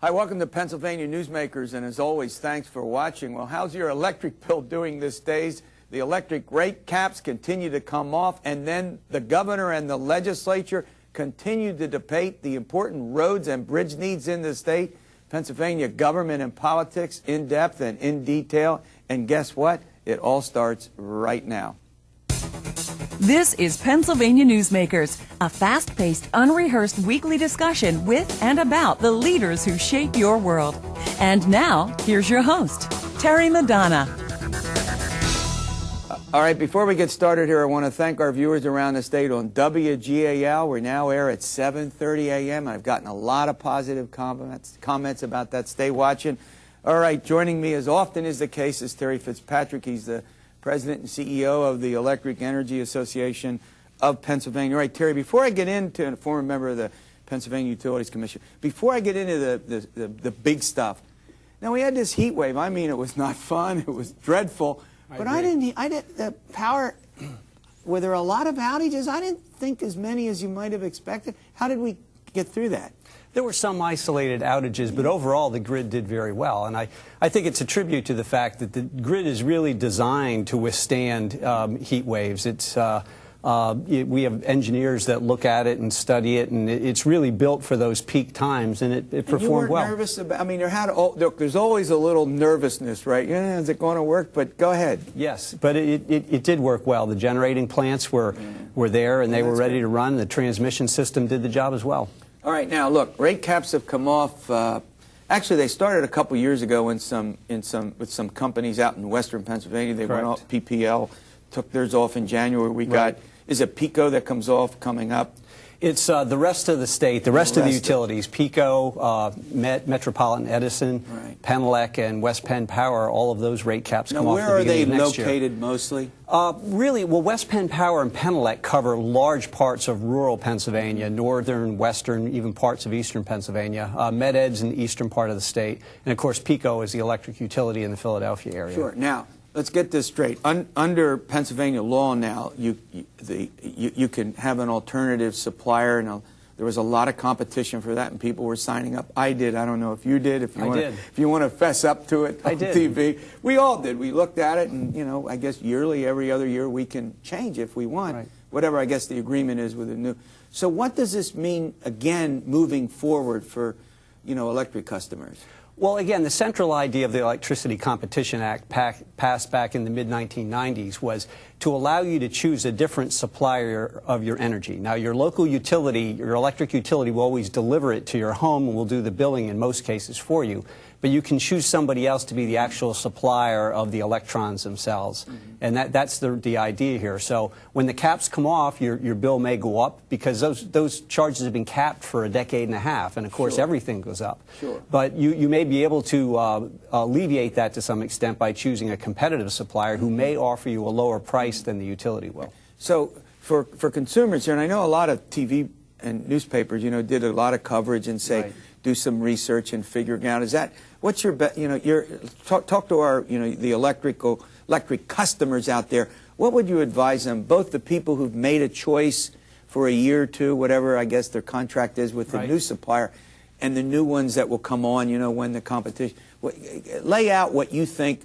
Hi, welcome to Pennsylvania Newsmakers, and as always, thanks for watching. Well, how's your electric bill doing these days? The electric rate caps continue to come off, and then the governor and the legislature continue to debate the important roads and bridge needs in the state. Pennsylvania government and politics, in depth and in detail, and guess what? It all starts right now. This is Pennsylvania Newsmakers, a fast-paced, unrehearsed weekly discussion with and about the leaders who shape your world. And now, here's your host, Terry Madonna. All right, before we get started here, I want to thank our viewers around the state on WGAL. We now air at 7:30 a.m. I've gotten a lot of positive comments about that. Stay watching. All right, joining me as often is the case is Terry Fitzpatrick. He's the President and CEO of the Electric Energy Association of Pennsylvania. All right, Terry, before I get into, and a former member of the Pennsylvania Utilities Commission, before I get into the big stuff, now we had this heat wave. I mean, it was not fun. It was dreadful. But the power, were there a lot of outages? I didn't think as many as you might have expected. How did we get through that? There were some isolated outages, but overall the grid did very well. And I think it's a tribute to the fact that the grid is really designed to withstand heat waves. We have engineers that look at it and study it, and it's really built for those peak times, and it performed well. You weren't nervous about, I mean, there's always a little nervousness, right? Yeah, is it going to work? But go ahead. Yes, but it did work well. The generating plants were there, and they were ready to run. The transmission system did the job as well. All right, now look, rate caps have come off. Actually, they started a couple years ago with some companies out in western Pennsylvania. They went off. PPL took theirs off in January. We got, is it PECO that comes off coming up? It's the rest of the state, the rest of the utilities, PECO, Metropolitan Edison, Penelec, and West Penn Power, all of those rate caps come off the beginning of next year. Where are they located mostly? Really, well, West Penn Power and Penelec cover large parts of rural Pennsylvania, northern, western, even parts of eastern Pennsylvania. Med-Ed's in the eastern part of the state. And, of course, PECO is the electric utility in the Philadelphia area. Sure. Now, let's get this straight. Under Pennsylvania law now, you can have an alternative supplier, and there was a lot of competition for that, and people were signing up. I did. I don't know if you did. If you want to fess up to it on TV, we all did. We looked at it, and I guess yearly, every other year, we can change if we want. Whatever I guess the agreement is with the new. So what does this mean again moving forward for electric customers? Well, again, the central idea of the Electricity Competition Act passed back in the mid-1990s was to allow you to choose a different supplier of your energy. Now, your local utility, your electric utility, will always deliver it to your home and will do the billing in most cases for you. But you can choose somebody else to be the actual supplier of the electrons themselves. And that's the idea here. So when the caps come off, your bill may go up because those charges have been capped for a decade and a half. And, of course, everything goes up. But you may be able to alleviate that to some extent by choosing a competitive supplier who may offer you a lower price than the utility will. So for consumers here, and I know a lot of TV and newspapers, did a lot of coverage and say, do some research and figuring out, is that, what's your, talk to our, the electric customers out there. What would you advise them, both the people who've made a choice for a year or two, whatever I guess their contract is with the new supplier, and the new ones that will come on, when the competition, lay out what you think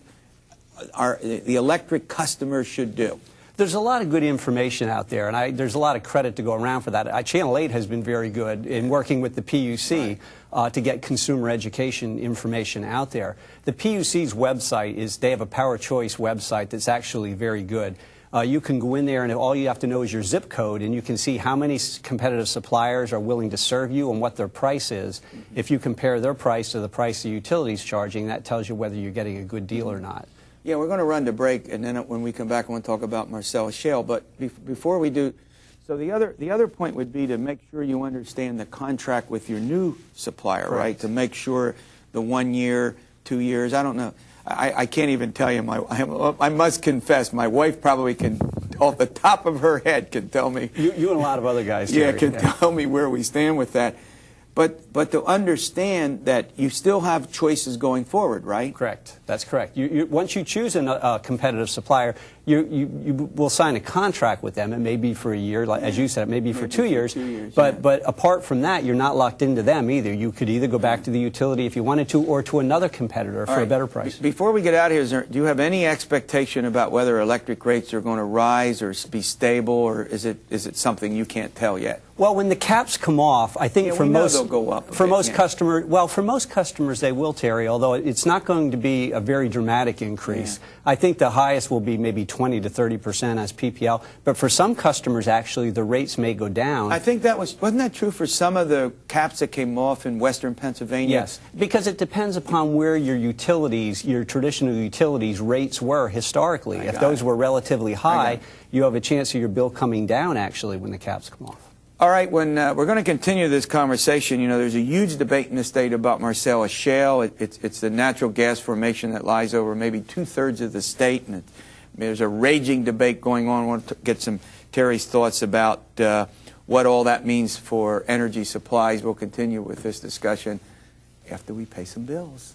the electric customers should do. There's a lot of good information out there, and there's a lot of credit to go around for that. Channel 8 has been very good in working with the PUC to get consumer education information out there. The PUC's website they have a Power Choice website that's actually very good. You can go in there, and all you have to know is your zip code, and you can see how many competitive suppliers are willing to serve you and what their price is. If you compare their price to the price the utility's charging, that tells you whether you're getting a good deal or not. Yeah, we're going to run to break, and then when we come back, I want to talk about Marcellus Shale. But before we do, so the other point would be to make sure you understand the contract with your new supplier, right? To make sure the 1 year, 2 years, I don't know. I can't even tell you. I must confess, my wife probably can, off the top of her head, can tell me. You and a lot of other guys. Yeah, can tell me where we stand with that. But but to understand that you still have choices going forward, right? Correct. That's correct. Once you choose a competitive supplier, you will sign a contract with them. It may be for a year, like, as you said, it may be for 2 years. But apart from that, you're not locked into them either. You could either go back to the utility if you wanted to, or to another competitor for a better price. Before we get out of here, do you have any expectation about whether electric rates are going to rise or be stable, or is it something you can't tell yet? Well, when the caps come off, I think for most they'll go up for most customers, well, for most customers they will, Terry. Although it's not going to be a very dramatic increase. I think the highest will be maybe 20 to 30% as PPL. But for some customers, actually, the rates may go down. I think wasn't that true for some of the caps that came off in western Pennsylvania? Yes, because it depends upon where your utilities, your traditional utilities rates were historically. If those were relatively high, you have a chance of your bill coming down actually when the caps come off. All right, when we're going to continue this conversation, you know, there's a huge debate in the state about Marcellus Shale. It's the natural gas formation that lies over maybe 2/3 of the state, and there's a raging debate going on. I want to get some Terry's thoughts about what all that means for energy supplies. We'll continue with this discussion after we pay some bills.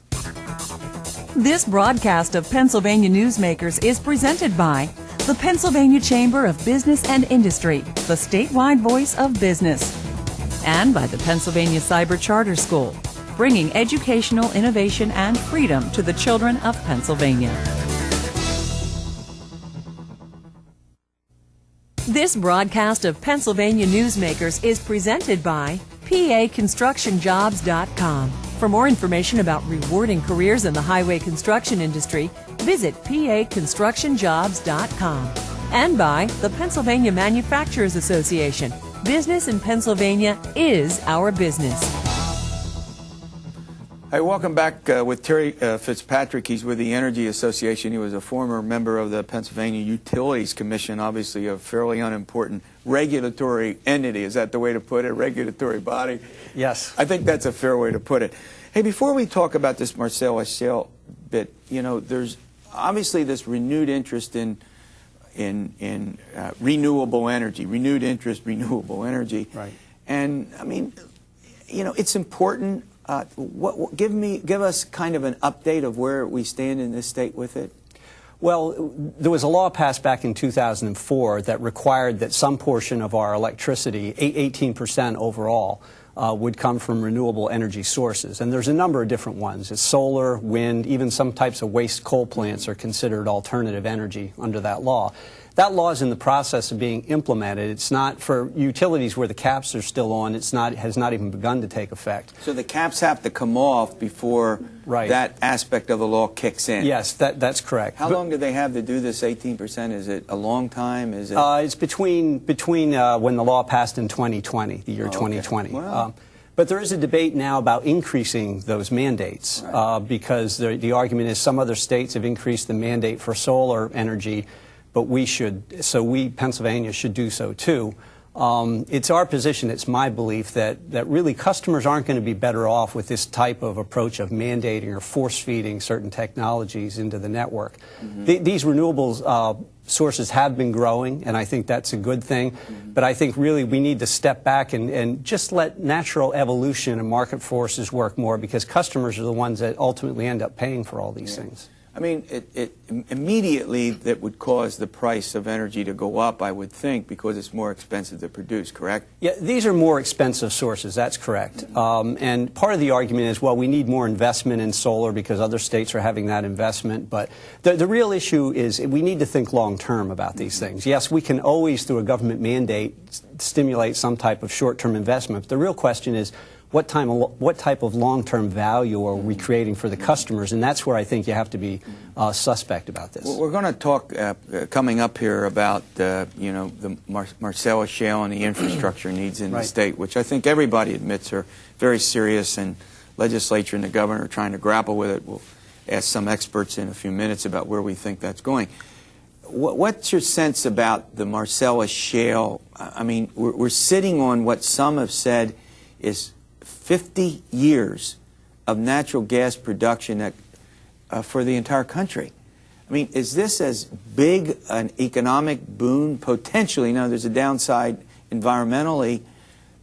This broadcast of Pennsylvania Newsmakers is presented by the Pennsylvania Chamber of Business and Industry, the statewide voice of business, and by the Pennsylvania Cyber Charter School, bringing educational innovation and freedom to the children of Pennsylvania. This broadcast of Pennsylvania Newsmakers is presented by PAConstructionJobs.com. For more information about rewarding careers in the highway construction industry, visit PAConstructionJobs.com. And by the Pennsylvania Manufacturers Association. Business in Pennsylvania is our business. Hey, welcome back with Terry Fitzpatrick. He's with the Energy Association. He was a former member of the Pennsylvania Utilities Commission, obviously a fairly unimportant regulatory entity. Is that the way to put it? Regulatory body? Yes. I think that's a fair way to put it. Hey, before we talk about this Marcellus Shale bit, you know, there's obviously this renewed interest in renewable energy, renewable energy. Right. And, I mean, you know, it's important. Give us kind of an update of where we stand in this state with it. Well, there was a law passed back in 2004 that required that some portion of our electricity, 18% overall, would come from renewable energy sources. And there's a number of different ones. It's solar, wind, even some types of waste coal plants are considered alternative energy under that law. That law is in the process of being implemented. It's not for utilities where the caps are still on. Has not even begun to take effect. So the caps have to come off before that aspect of the law kicks in. Yes, that's correct. How long do they have to do this 18%? Is it a long time? Is it? It's between when the law passed in 2020, the year 2020. Wow. But there is a debate now about increasing those mandates because the argument is some other states have increased the mandate for solar energy, but Pennsylvania should do so too. It's our position, it's my belief that really customers aren't going to be better off with this type of approach of mandating or force-feeding certain technologies into the network. These renewables sources have been growing, and I think that's a good thing. But I think really we need to step back and just let natural evolution and market forces work more, because customers are the ones that ultimately end up paying for all these things. I mean, immediately that would cause the price of energy to go up, I would think, because it's more expensive to produce, correct? Yeah, these are more expensive sources, that's correct. And part of the argument is, well, we need more investment in solar because other states are having that investment. But the real issue is we need to think long-term about these things. Yes, we can always, through a government mandate, stimulate some type of short-term investment. But the real question is, what type of long-term value are we creating for the customers? And that's where I think you have to be suspect about this. Well, we're going to talk coming up here about you know, the Marcellus Shale and the infrastructure needs in the state, which I think everybody admits are very serious, and legislature and the governor are trying to grapple with it. We'll ask some experts in a few minutes about where we think that's going. What's your sense about the Marcellus Shale? I mean, we're sitting on what some have said is 50 years of natural gas production that, for the entire country. I mean, is this as big an economic boon potentially? Now, there's a downside environmentally.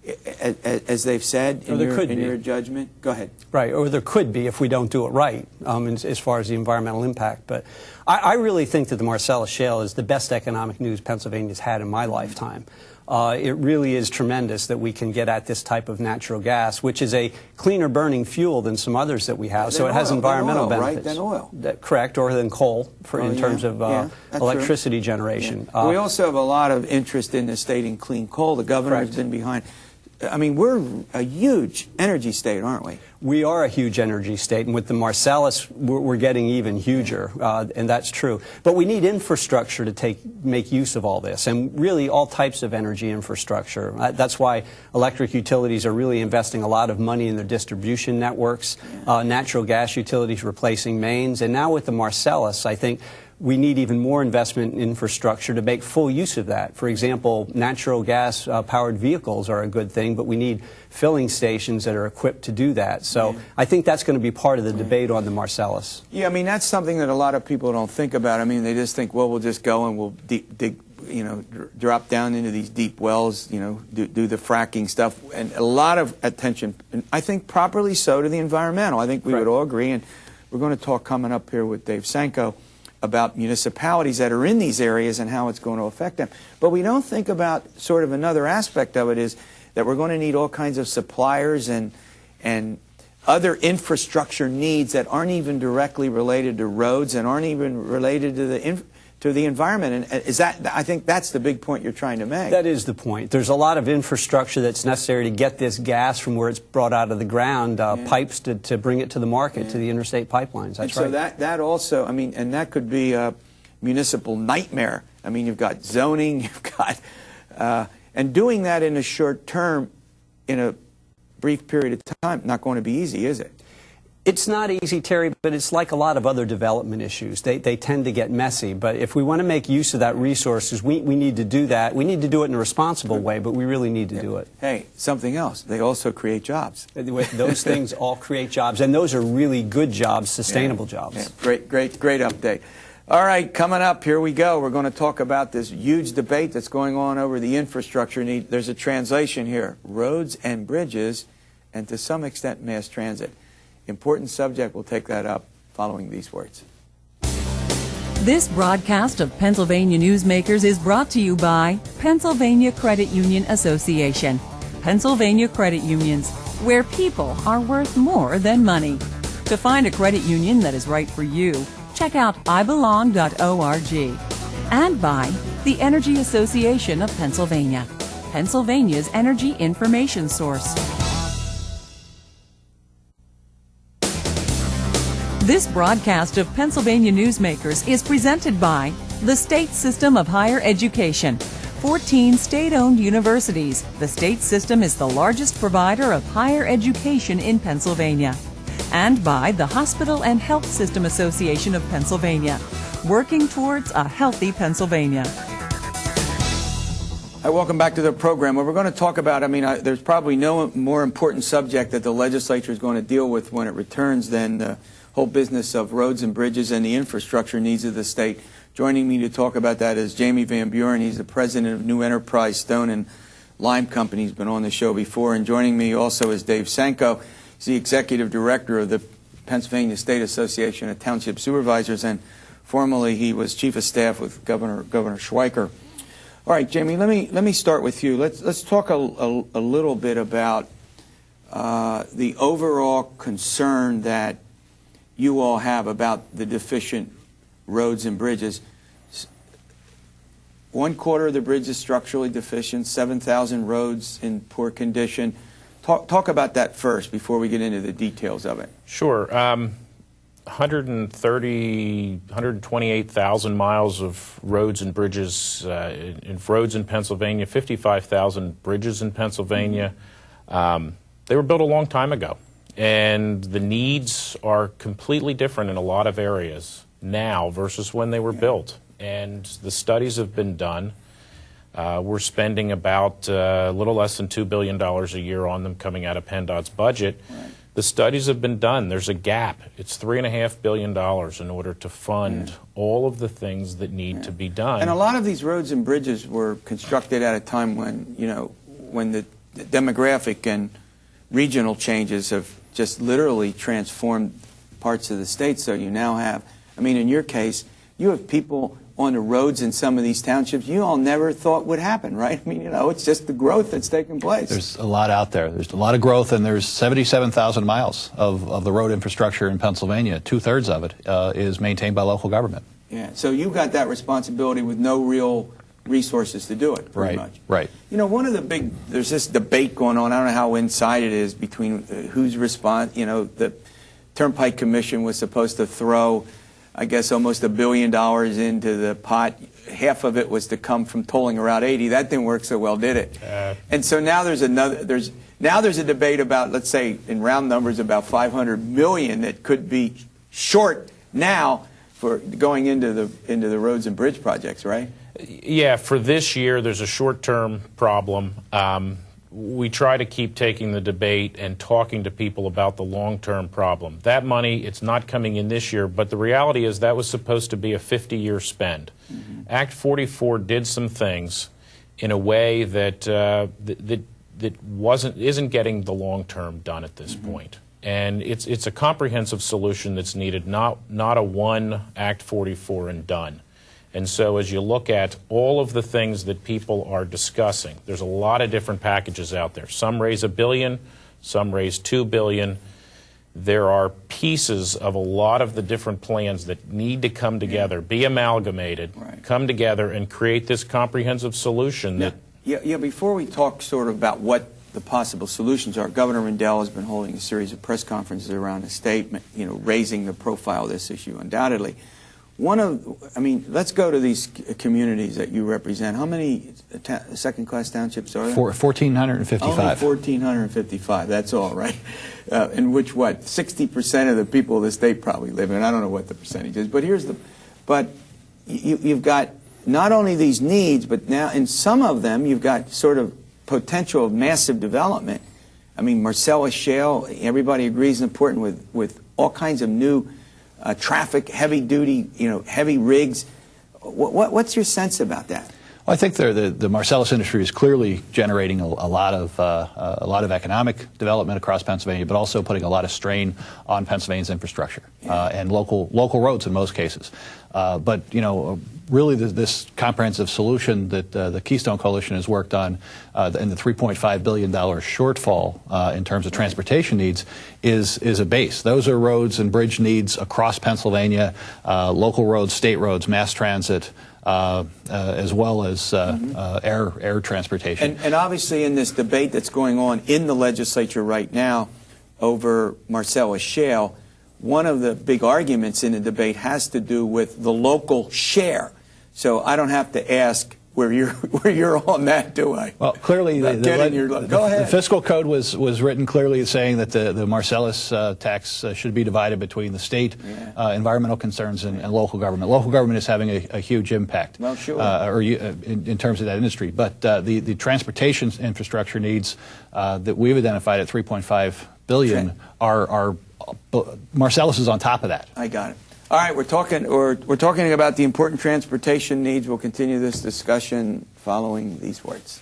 as they've said in your judgment? Go ahead. Right, or there could be if we don't do it right, as far as the environmental impact. But I really think that the Marcellus Shale is the best economic news Pennsylvania's had in my lifetime. It really is tremendous that we can get at this type of natural gas, which is a cleaner burning fuel than some others that we have, so it has environmental benefits. Right? Than oil. Correct, or than coal in terms of electricity generation. Yeah. We also have a lot of interest in the state in clean coal. The governor has been behind. I mean, we're a huge energy state, aren't we? We are a huge energy state, and with the Marcellus, we're getting even huger, and that's true. But we need infrastructure to make use of all this, and really all types of energy infrastructure. That's why electric utilities are really investing a lot of money in their distribution networks, natural gas utilities replacing mains, and now with the Marcellus, I think we need even more investment in infrastructure to make full use of that. For example, natural gas powered vehicles are a good thing, but we need filling stations that are equipped to do that. So I think that's going to be part of the debate on the Marcellus. Yeah, I mean, that's something that a lot of people don't think about. I mean, they just think, well, we'll just go and we'll dig, drop down into these deep wells, do the fracking stuff, and a lot of attention, and I think properly so, to the environmental. I think we would all agree, and we're going to talk coming up here with Dave Sanko about municipalities that are in these areas and how it's going to affect them. But we don't think about sort of another aspect of it is that we're going to need all kinds of suppliers and other infrastructure needs that aren't even directly related to roads and aren't even related to the environment. And I think that's the big point you're trying to make. That is the point. There's a lot of infrastructure that's necessary to get this gas from where it's brought out of the ground, pipes to bring it to the market, to the interstate pipelines. That's right. So that also, I mean, and that could be a municipal nightmare. I mean, you've got zoning, you've got, and doing that in a short term, in a brief period of time, not going to be easy, is it? It's not easy, Terry, but it's like a lot of other development issues. They tend to get messy, but if we want to make use of that resources, we need to do that. We need to do it in a responsible way, but we really need to do it. Hey, something else. They also create jobs. Those things all create jobs, and those are really good jobs, sustainable jobs. Yeah. Great update. All right, coming up, here we go. We're going to talk about this huge debate that's going on over the infrastructure need. There's a translation here, roads and bridges, and to some extent mass transit. Important subject. We'll take that up following these words. This broadcast of Pennsylvania Newsmakers is brought to you by Pennsylvania Credit Union Association. Pennsylvania Credit Unions, where people are worth more than money. To find a credit union that is right for you, check out ibelong.org. And by the Energy Association of Pennsylvania, Pennsylvania's energy information source. This broadcast of Pennsylvania Newsmakers is presented by the State System of Higher Education. 14 state-owned universities. The state system is the largest provider of higher education in Pennsylvania. And by the Hospital and Health System Association of Pennsylvania, working towards a healthy Pennsylvania. Hi, welcome back to the program. What we're going to talk about, there's probably no more important subject that the legislature is going to deal with when it returns than the whole business of roads and bridges and the infrastructure needs of the state. Joining me to talk about that is Jamie Van Buren. He's the president of New Enterprise Stone and Lime Company. He's been on the show before. And joining me also is Dave Sanko. He's the executive director of the Pennsylvania State Association of Township Supervisors, and formerly he was chief of staff with Governor Schweiker. All right, Jamie, let me start with you. Let's talk a little bit about the overall concern that you all have about the deficient roads and bridges. 1/4 of the bridge is structurally deficient, 7,000 roads in poor condition. Talk about that first before we get into the details of it. Sure. 128,000 miles of roads and bridges, roads in Pennsylvania, 55,000 bridges in Pennsylvania. They were built a long time ago. And the needs are completely different in a lot of areas now versus when they were built. And the studies have been done. We're spending about a little less than $2 billion a year on them coming out of PennDOT's budget. Right. The studies have been done. There's a gap. It's $3.5 billion in order to fund all of the things that need to be done. And a lot of these roads and bridges were constructed at a time when, when the demographic and regional changes have just literally transformed parts of the state. So you now have, I mean, in your case, you have people on the roads in some of these townships you all never thought would happen, right? I mean, you know, it's just the growth that's taking place. There's a lot out there. There's a lot of growth, and there's 77,000 miles of the road infrastructure in Pennsylvania. 2/3 of it is maintained by local government. Yeah, so you've got that responsibility with no real resources to do it, pretty much. Right. You know, there's this debate going on. I don't know how inside it is between who's you know, the Turnpike Commission was supposed to throw, I guess, almost $1 billion into the pot. Half of it was to come from tolling Route 80. That didn't work so well, did it? And so now there's a debate about, let's say, in round numbers, about $500 million that could be short now for going into the roads and bridge projects, right? Yeah, for this year, there's a short-term problem. We try to keep taking the debate and talking to people about the long-term problem. That money, it's not coming in this year, but the reality is that was supposed to be a 50-year spend. Mm-hmm. Act 44 did some things in a way that isn't getting the long-term done at this point. And it's a comprehensive solution that's needed, not a one Act 44 and done. And so as you look at all of the things that people are discussing, there's a lot of different packages out there. Some raise $1 billion, some raise $2 billion. There are pieces of a lot of the different plans that need to come together, be amalgamated, come together and create this comprehensive solution. Yeah, before we talk sort of about what the possible solutions are, Governor Rendell has been holding a series of press conferences around the state, you know, raising the profile of this issue undoubtedly. Let's go to these communities that you represent. How many second-class townships are there? 1,455. Only 1,455, that's all, right? In which, 60% of the people of the state probably live in. I don't know what the percentage is, but you've got not only these needs, but now in some of them you've got sort of potential of massive development. I mean, Marcellus Shale, everybody agrees is important with all kinds of new traffic, heavy-duty, heavy rigs. What's your sense about that? Well, I think the Marcellus industry is clearly generating a lot of economic development across Pennsylvania, but also putting a lot of strain on Pennsylvania's infrastructure and local roads in most cases. But really this comprehensive solution that the Keystone Coalition has worked on and the $3.5 billion shortfall in terms of transportation needs is a base. Those are roads and bridge needs across Pennsylvania, local roads, state roads, mass transit, as well as air transportation. And obviously in this debate that's going on in the legislature right now over Marcellus Shale, one of the big arguments in the debate has to do with the local share. So I don't have to ask where you're on that, do I? Well, clearly the fiscal code was written clearly saying that the Marcellus tax should be divided between the state environmental concerns and local government. Local government is having a huge impact, well, sure. In terms of that industry. But the transportation infrastructure needs that we've identified at $3.5 billion are Marcellus is on top of that. I got it. All right, we're talking about the important transportation needs. We'll continue this discussion following these words.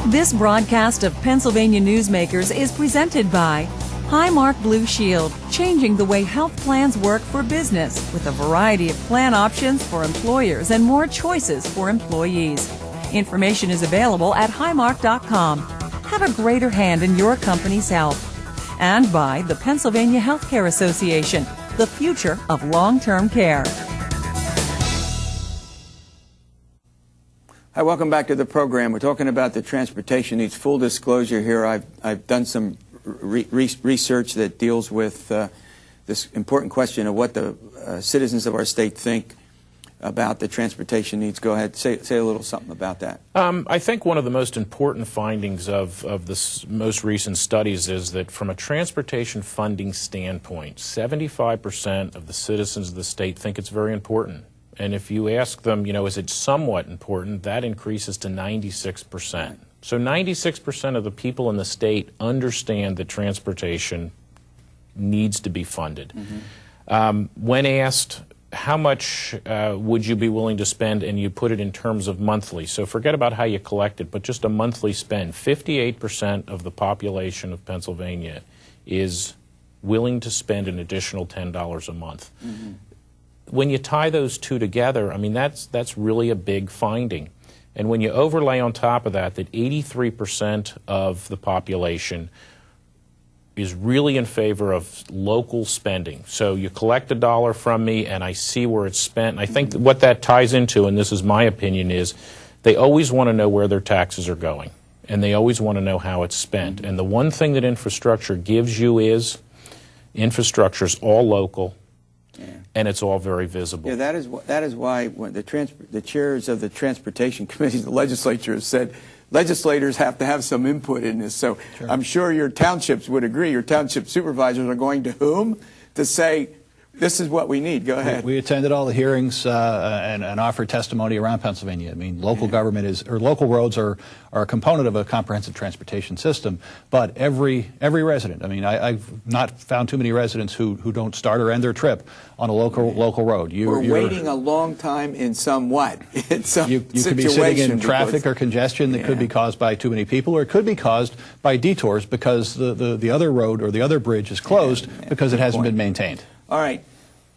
This broadcast of Pennsylvania Newsmakers is presented by Highmark Blue Shield, changing the way health plans work for business with a variety of plan options for employers and more choices for employees. Information is available at highmark.com. Have a greater hand in your company's health. And by the Pennsylvania Healthcare Association, the future of long-term care. Hi, welcome back to the program. We're talking about the transportation needs. Full disclosure here, I've done some research that deals with this important question of what the citizens of our state think about the transportation needs. Go ahead, say a little something about that. I think one of the most important findings of this most recent studies is that from a transportation funding standpoint, 75% of the citizens of the state think it's very important. And if you ask them, is it somewhat important, that increases to 96%. So 96% of the people in the state understand that transportation needs to be funded. When asked how much would you be willing to spend, and you put it in terms of monthly. So forget about how you collect it, but just a monthly spend. 58% of the population of Pennsylvania is willing to spend an additional $10 a month. Mm-hmm. When you tie those two together, I mean, that's really a big finding. And when you overlay on top of that 83% of the population is really in favor of local spending. So you collect a dollar from me and I see where it's spent. And I think that what that ties into, and this is my opinion, is they always want to know where their taxes are going. And they always want to know how it's spent. And the one thing that infrastructure gives you is infrastructure is all local. Yeah. And it's all very visible. Yeah, that is why when the chairs of the transportation committees, the legislature has said legislators have to have some input in this. So sure. I'm sure your townships would agree. Your township supervisors are going to whom to say, this is what we need. Go ahead. We attended all the hearings and offered testimony around Pennsylvania. I mean, local government local roads are a component of a comprehensive transportation system. But every resident, I mean, I've not found too many residents who don't start or end their trip on a local road. We're waiting a long time in some what? In some you could be sitting in traffic or congestion that could be caused by too many people, or it could be caused by detours because the other road or the other bridge is closed because it hasn't been maintained. All right.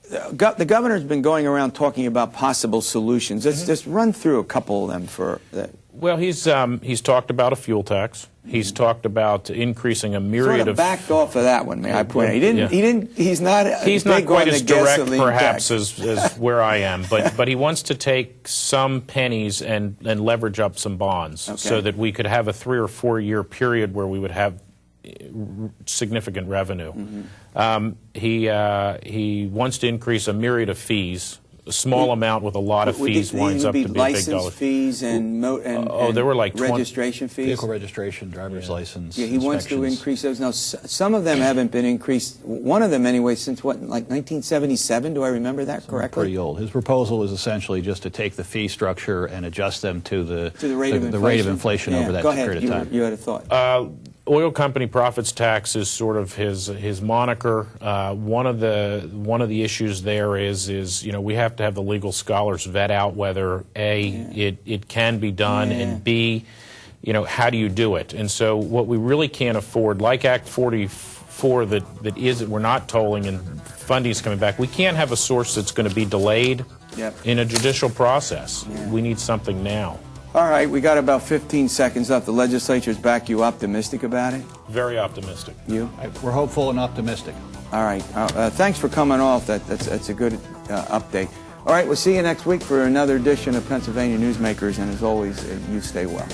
The governor's been going around talking about possible solutions. Let's just run through a couple of them for that. Well, he's talked about a fuel tax. He's talked about increasing a myriad sort of backed off of that one, may I point out. He's not quite as direct, perhaps, as where I am, but he wants to take some pennies and leverage up some bonds so that we could have a 3 or 4 year period where we would have significant revenue. He wants to increase a myriad of fees. A small amount with a lot of fees winds up to be big dollars. License fees and there were like registration fees. Vehicle registration, driver's license. Yeah, he wants to increase those. Now, some of them haven't been increased. One of them, anyway, since what, like 1977? Do I remember that correctly? Pretty old. His proposal is essentially just to take the fee structure and adjust them to the rate of inflation over that period of time. You had a thought. Oil company profits tax is sort of his moniker. One of the issues there is we have to have the legal scholars vet out whether it can be done, and B, how do you do it? And so what we really can't afford, like Act 44 that we're not tolling and funding's coming back, we can't have a source that's going to be delayed in a judicial process. We need something now. All right, we got about 15 seconds left. The legislature's back. You optimistic about it? Very optimistic. You? We're hopeful and optimistic. All right. Thanks for coming off. That's a good update. All right, we'll see you next week for another edition of Pennsylvania Newsmakers, and as always, you stay well.